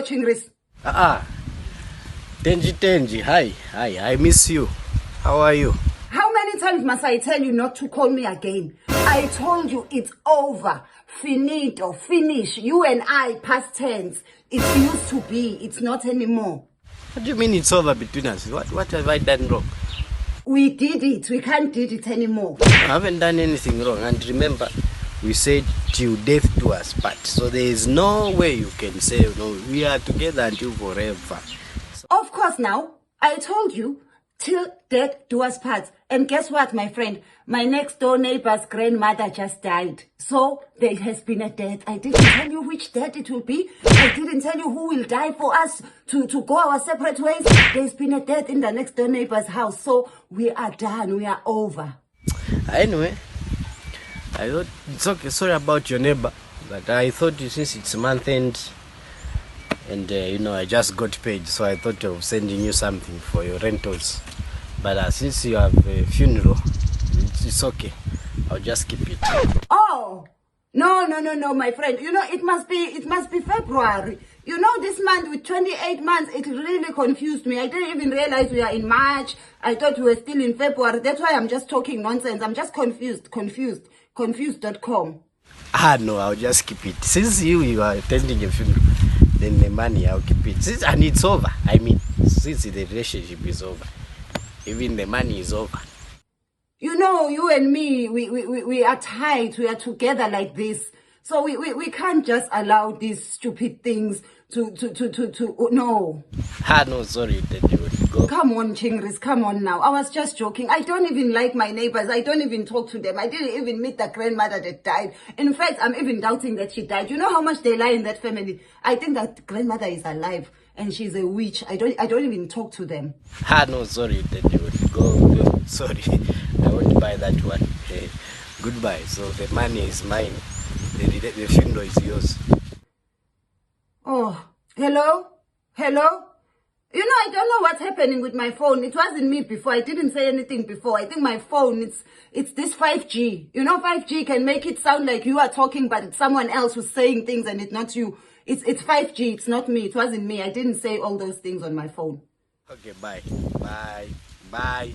Hello, Chingliz. Tenji, hi, I miss you. How are you? How many times must I tell you not to call me again? I told you it's over. Finito, finish. You and I, past tense. It used to be. It's not anymore. What do you mean it's over between us? What have I done wrong? We did it. We can't do it anymore. I haven't done anything wrong. And remember, we said till death do us part. So there is no way you can say, no, we are together until forever. Of course now. I told you. Till death do us part. And guess what, my friend? My next door neighbor's grandmother just died. So there has been a death. I didn't tell you which death it will be. I didn't tell you who will die for us to go our separate ways. There's been a death in the next door neighbor's house. So we are done. We are over. Anyway, I thought it's okay. Sorry about your neighbor. But I thought since it's month end, and I just got paid, so I thought of sending you something for your rentals. But since you have a funeral, it's okay. I'll just keep it. Oh, no, my friend. It must be February. This month with 28 months, it really confused me. I didn't even realize we are in March. I thought we were still in February. That's why I'm just talking nonsense. I'm just confused.com. No, I'll just keep it. Since you are attending a funeral, then the money, I'll keep it. And it's over. I mean, since the relationship is over, even the money is over. You and me, we are tight. We are together like this. So we can't just allow these stupid things to no. No, sorry, Thenjiwe. Go. Come on, Chingliz, come on now. I was just joking. I don't even like my neighbors. I don't even talk to them. I didn't even meet the grandmother that died. In fact, I'm even doubting that she died. You know how much they lie in that family? I think that grandmother is alive and she's a witch. I don't even talk to them. No, sorry, Thenjiwe. Go. Sorry. I won't buy that one. Goodbye. So the money is mine. The funeral is yours. Oh, hello? I don't know what's happening with my phone. It wasn't me before. I didn't say anything before. I think my phone, it's this 5G. 5G can make it sound like you are talking, but it's someone else who's saying things and it's not you. It's 5G. It's not me. It wasn't me. I didn't say all those things on my phone. Okay, bye. Bye.